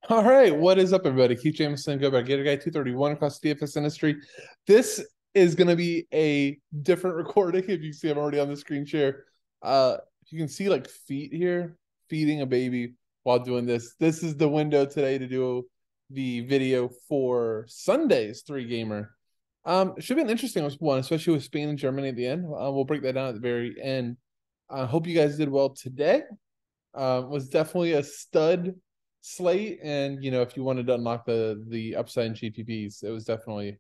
All right, what is up, everybody? Keith Jameson, go back, Gator Guy 231 across the DFS industry. This is going to be a different recording. If you see, I'm already on the screen share. You can see like feet here, feeding a baby while doing this. This is the window today to do the video for Sunday's three gamer. It should be an interesting one, especially with Spain and Germany at the end. We'll break that down at the very end. I hope you guys did well today. Was definitely a stud slate, and if you wanted to unlock the upside in GPPs, it was definitely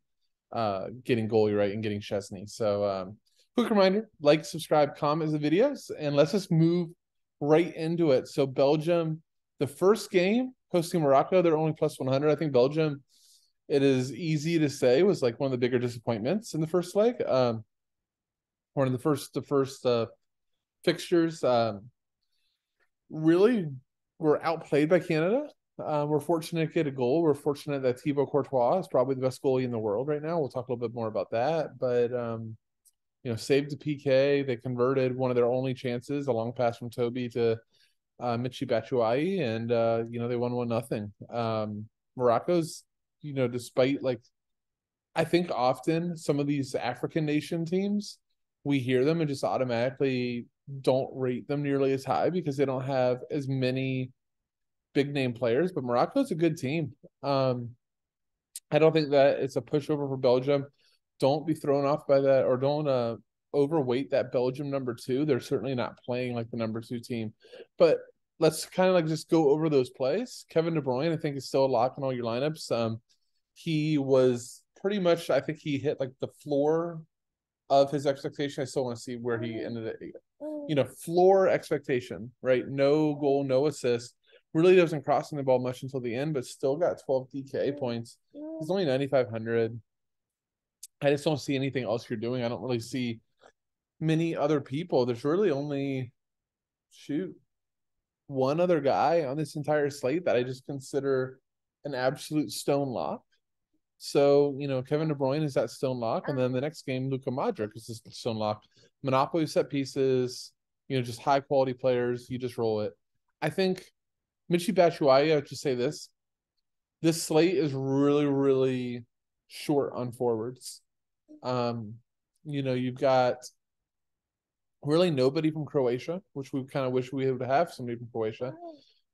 getting goalie right and getting Chesney. So quick reminder, like, subscribe, comment the videos, and let's just move right into it. So Belgium, the first game hosting Morocco, they're only plus 100. I think Belgium, it is easy to say, was like one of the bigger disappointments in the first leg. One of the first fixtures. Really, we're outplayed by Canada. We're fortunate to get a goal. We're fortunate that Thibaut Courtois is probably the best goalie in the world right now. We'll talk a little bit more about that. But saved the PK. They converted one of their only chances, a long pass from Toby to Michy Batshuayi, and they won 1-0. Morocco's, despite I think often some of these African nation teams, we hear them and just automatically don't rate them nearly as high because they don't have as many big name players. But Morocco's a good team. I don't think that it's a pushover for Belgium. Don't be thrown off by that, or don't overweight that Belgium number two. They're certainly not playing like the number two team. But let's kind of just go over those plays. Kevin De Bruyne, I think, is still a lock in all your lineups. He was pretty much, I think he hit like the floor of his expectation. I still want to see where he ended it. Floor expectation, right? No goal, no assist. Really doesn't crossing the ball much until the end, but still got 12 DK points. He's only 9,500. I just don't see anything else you're doing. I don't really see many other people. There's really only one other guy on this entire slate that I just consider an absolute stone lock. So, Kevin De Bruyne is that stone lock. And then the next game, Luka Modric is just stone lock. Monopoly set pieces, just high quality players. You just roll it. I think Michy Batshuayi, I would just say this. This slate is really, really short on forwards. You've got really nobody from Croatia, which we kind of wish we would have somebody from Croatia.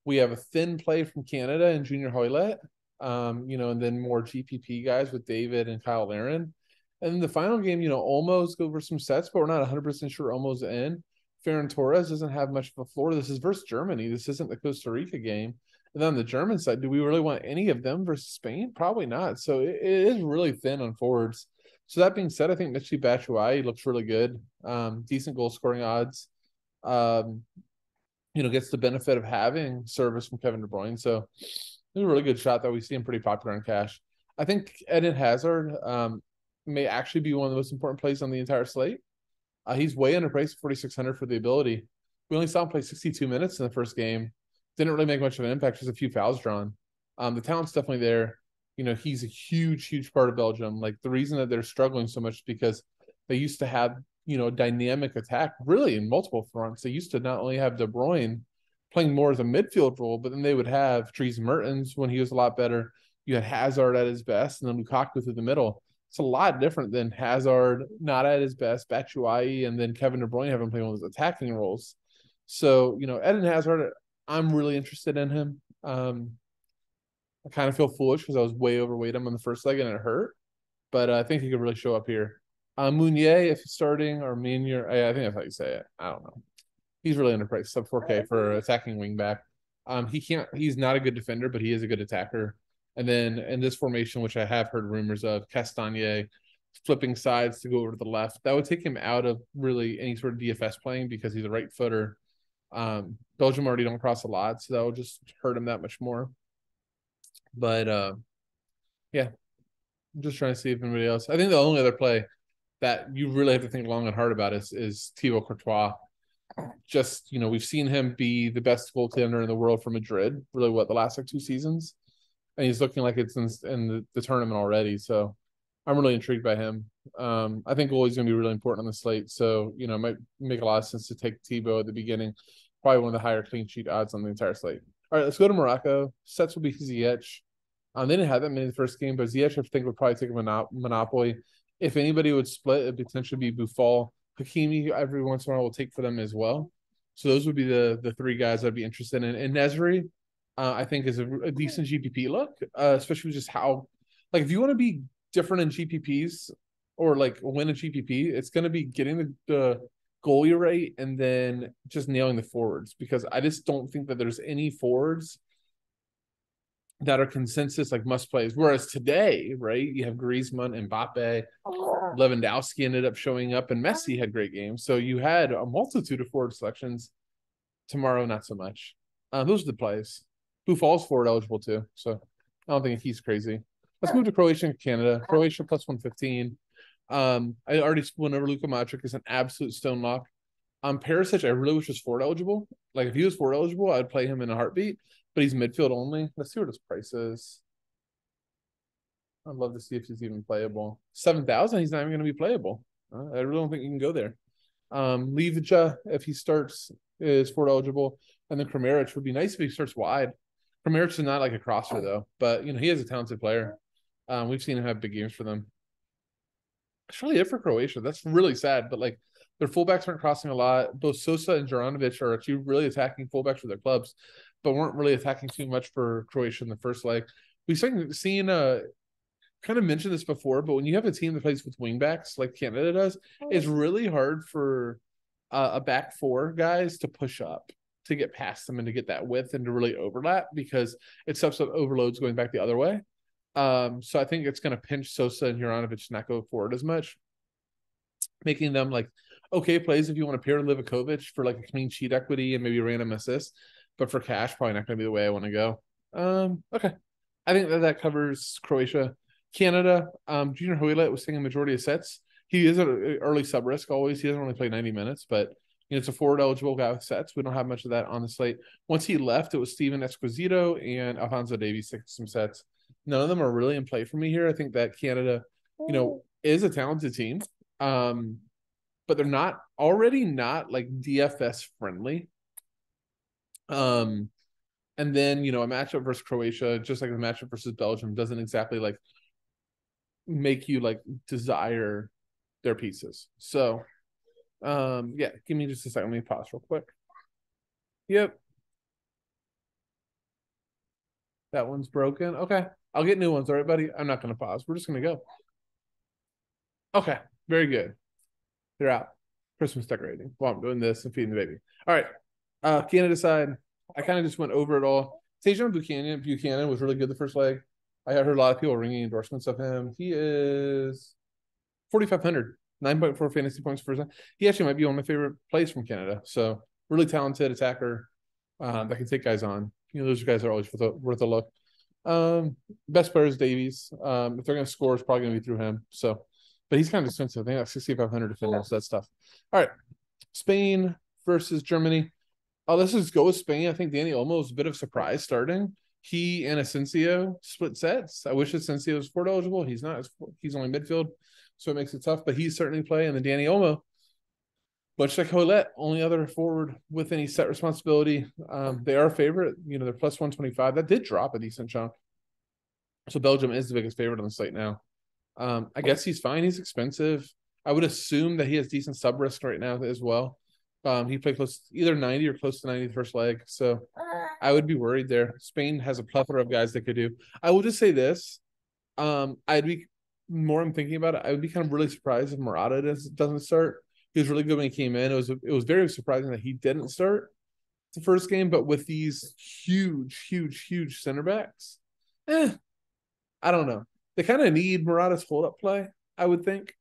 We have a thin play from Canada and Junior Hoylett. And then more GPP guys with David and Kyle Larin. And then the final game, Olmo's go over some sets, but we're not 100% sure Olmo's in. Ferran Torres doesn't have much of a floor. This is versus Germany. This isn't the Costa Rica game. And then on the German side, do we really want any of them versus Spain? Probably not. So it is really thin on forwards. So that being said, I think Michy Batshuayi looks really good. Decent goal scoring odds. Gets the benefit of having service from Kevin De Bruyne. So it's a really good shot that we see him pretty popular in cash. I think Eden Hazard may actually be one of the most important plays on the entire slate. He's way underpriced, 4,600 for the ability. We only saw him play 62 minutes in the first game. Didn't really make much of an impact, just a few fouls drawn. The talent's definitely there. He's a huge, huge part of Belgium. Like, the reason that they're struggling so much is because they used to have, dynamic attack really in multiple fronts. They used to not only have De Bruyne playing more as a midfield role, but then they would have Dries Mertens when he was a lot better. You had Hazard at his best, and then Lukaku through the middle. It's a lot different than Hazard not at his best, Batshuayi, and then Kevin De Bruyne having playing one of those attacking roles. So, Eden Hazard, I'm really interested in him. I kind of feel foolish because I was way overweight him on the first leg and it hurt, but I think he could really show up here. Meunier, if he's starting, or Meunier, I think that's how you say it. I don't know. He's really underpriced, sub 4K for attacking wingback. He's not a good defender, but he is a good attacker. And then in this formation, which I have heard rumors of, Castagne flipping sides to go over to the left, that would take him out of really any sort of DFS playing because he's a right footer. Belgium already don't cross a lot, so that would just hurt him that much more. But yeah, I'm just trying to see if anybody else. I think the only other play that you really have to think long and hard about is Thibaut Courtois. Just, we've seen him be the best goaltender in the world for Madrid, really, the last 2 seasons. And he's looking like it's in the tournament already. So I'm really intrigued by him. I think goalie's going to be really important on the slate. So, it might make a lot of sense to take Thibaut at the beginning. Probably one of the higher clean sheet odds on the entire slate. All right, let's go to Morocco. Sets will be Ziyech. They didn't have that many in the first game, but Ziyech, I think, would probably take a monopoly. If anybody would split, it'd potentially be Buffal. Hakimi, every once in a while, will take for them as well. So those would be the three guys I'd be interested in. And Nesri, I think, is a decent GPP look, especially with just how, like, if you want to be different in GPPs or like win a GPP, it's going to be getting the goalie rate and then just nailing the forwards, because I just don't think that there's any forwards that are consensus like must plays. Whereas today, right, you have Griezmann, Mbappe, Lewandowski ended up showing up, and Messi had great games. So you had a multitude of forward selections. Tomorrow, not so much. Those are the plays. Buffal's forward eligible too, so I don't think he's crazy. Let's move to Croatia and Canada. Croatia plus 115. I already went over Luka Modric is an absolute stone lock. Perisic, I really wish was forward eligible. Like, if he was forward eligible, I'd play him in a heartbeat, but he's midfield only. Let's see what his price is. I'd love to see if he's even playable. 7,000, he's not even going to be playable. I really don't think you can go there. Livja, if he starts, is forward eligible. And then Kramaric would be nice if he starts wide. Kramaric is not like a crosser, though, but, he is a talented player. We've seen him have big games for them. That's really it for Croatia. That's really sad, but like, their fullbacks aren't crossing a lot. Both Sosa and Juranovic are actually really attacking fullbacks for their clubs, but weren't really attacking too much for Croatia in the first leg. We've seen kind of mentioned this before, but when you have a team that plays with wingbacks like Canada does, it's really hard for a back four guys to push up, to get past them and to get that width and to really overlap, because it stops up overloads going back the other way. So I think it's going to pinch Sosa and Juranovic to not go forward as much, making them like okay plays if you want to pair Livakovic for like a clean sheet equity and maybe a random assist, but for cash, probably not going to be the way I want to go. Okay. I think that covers Croatia. Canada, Junior Hoylett was taking a majority of sets. He is an early sub risk always. He doesn't only play 90 minutes, but it's a forward eligible guy with sets. We don't have much of that on the slate. Once he left, it was Steven Esposito and Alfonso Davies taking some sets. None of them are really in play for me here. I think that Canada, is a talented team, but they're not like DFS friendly. And then, a matchup versus Croatia, just like the matchup versus Belgium, doesn't exactly like make you like desire their pieces. So, yeah, give me just a second. Let me pause real quick. Yep. That one's broken. Okay. I'll get new ones. All right, buddy. I'm not going to pause. We're just going to go. Okay. Very good. They're out. Christmas decorating while I'm doing this and feeding the baby. All right. Canada side. I kind of just went over it all. Tajon Buchanan was really good the first leg. I heard a lot of people ringing endorsements of him. He is 4,500, 9.4 fantasy points per season. He actually might be one of my favorite plays from Canada. So really talented attacker that can take guys on. Those guys are always worth a look. Best player is Davies. If they're going to score, it's probably going to be through him. So, but he's kind of expensive. I think that's 6,500 to finish that stuff. All right, Spain versus Germany. Let's just go with Spain. I think Danny Olmo was a bit of a surprise starting. He and Asensio split sets. I wish Asensio was forward eligible. He's not. He's only midfield, so it makes it tough. But he's certainly playing. And then Danny Olmo, much like Hoylett, only other forward with any set responsibility. They are a favorite. They're plus 125. That did drop a decent chunk. So Belgium is the biggest favorite on the slate now. I guess he's fine. He's expensive. I would assume that he has decent sub risk right now as well. He played close, either 90 or close to 90 the first leg. So I would be worried there. Spain has a plethora of guys that could do. I will just say this. I'd be more I'm thinking about it. I would be kind of really surprised if Morata doesn't start. He was really good when he came in. It was very surprising that he didn't start the first game, but with these huge center backs, I don't know. They kind of need Morata's hold-up play, I would think.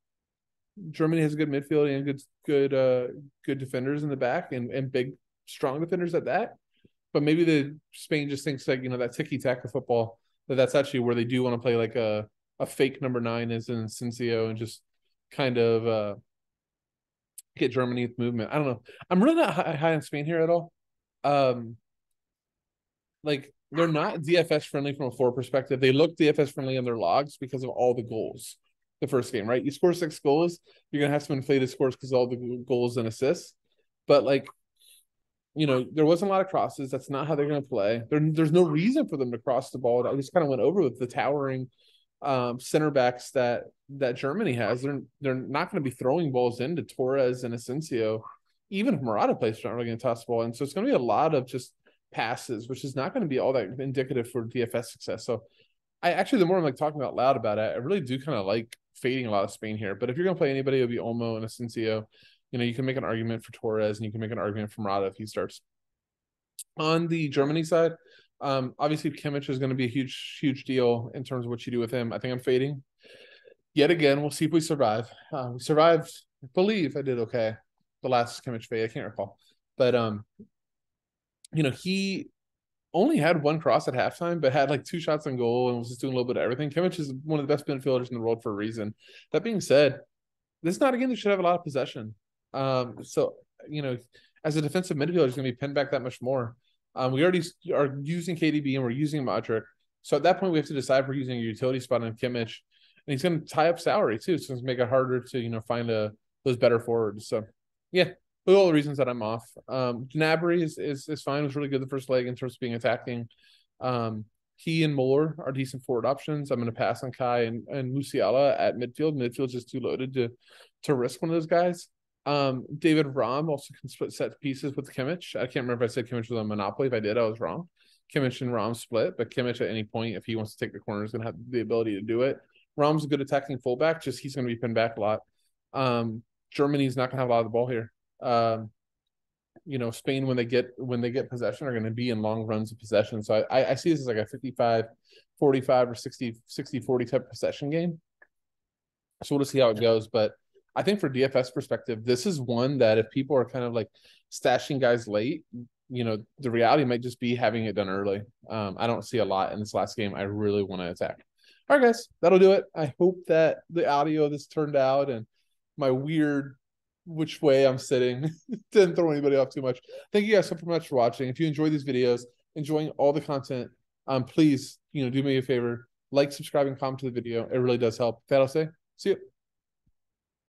Germany has a good midfield and good defenders in the back and big, strong defenders at that. But maybe the Spain just thinks like, that ticky-taka football, that's actually where they do want to play like a fake number 9 as in Asensio and just kind of get Germany with movement. I don't know. I'm really not high on Spain here at all. Like, they're not DFS friendly from a forward perspective. They look DFS friendly on their logs because of all the goals the first game, right? You score 6 goals, you're going to have some inflated scores because of all the goals and assists. But, like, You know, there wasn't a lot of crosses. That's not how they're going to play. There's no reason for them to cross the ball. I just kind of went over with the towering center backs that Germany has. They're not going to be throwing balls into Torres and Asensio. Even if Morata plays, they're not really going to toss the ball. And so it's going to be a lot of just passes, which is not going to be all that indicative for DFS success. So I actually, the more I'm like talking out loud about it, I really do kind of like fading a lot of Spain here. But if you're going to play anybody, it'll be Olmo and Asensio. You know, you can make an argument for Torres and you can make an argument for Morata if he starts. On the Germany side, obviously Kimmich is going to be a huge deal in terms of what you do with him. I think I'm fading. Yet again, we'll see if we survive. We survived, I believe I did okay. The last Kimmich fade, I can't recall. But you know, he only had one cross at halftime, but had like 2 shots on goal and was just doing a little bit of everything. Kimmich is one of the best midfielders in the world for a reason. That being said, this is not a game that should have a lot of possession. So, you know, as a defensive midfielder, he's going to be pinned back that much more. We already are using KDB and we're using Modric. So at that point, we have to decide if we're using a utility spot on Kimmich. And he's going to tie up salary too. So it's going to make it harder to, you know, find those better forwards. So, yeah, for all the reasons that I'm off. Gnabry is fine. It was really good the first leg in terms of being attacking. He and Muller are decent forward options. I'm going to pass on Kai and Musiala at midfield. Midfield's just too loaded to risk one of those guys. David Raum also can split set pieces with Kimmich. I can't remember if I said Kimmich was a monopoly. If I did, I was wrong. Kimmich and Raum split, but Kimmich at any point, if he wants to take the corner, is going to have the ability to do it. Raum's a good attacking fullback, just he's going to be pinned back a lot. Germany's not going to have a lot of the ball here. You know, Spain, when they get possession, are going to be in long runs of possession. So I see this as like a 55-45 or 60-40 type of possession game. So we'll just see how it goes. But I think for DFS perspective, this is one that if people are kind of like stashing guys late, you know, the reality might just be having it done early. I don't see a lot in this last game. I really want to attack. All right, guys, that'll do it. I hope that the audio of this turned out and my weird which way I'm sitting didn't throw anybody off too much. Thank you guys so much for watching. If you enjoy these videos, enjoying all the content, please, you know, do me a favor, like, subscribe, and comment to the video. It really does help. That'll say, see you.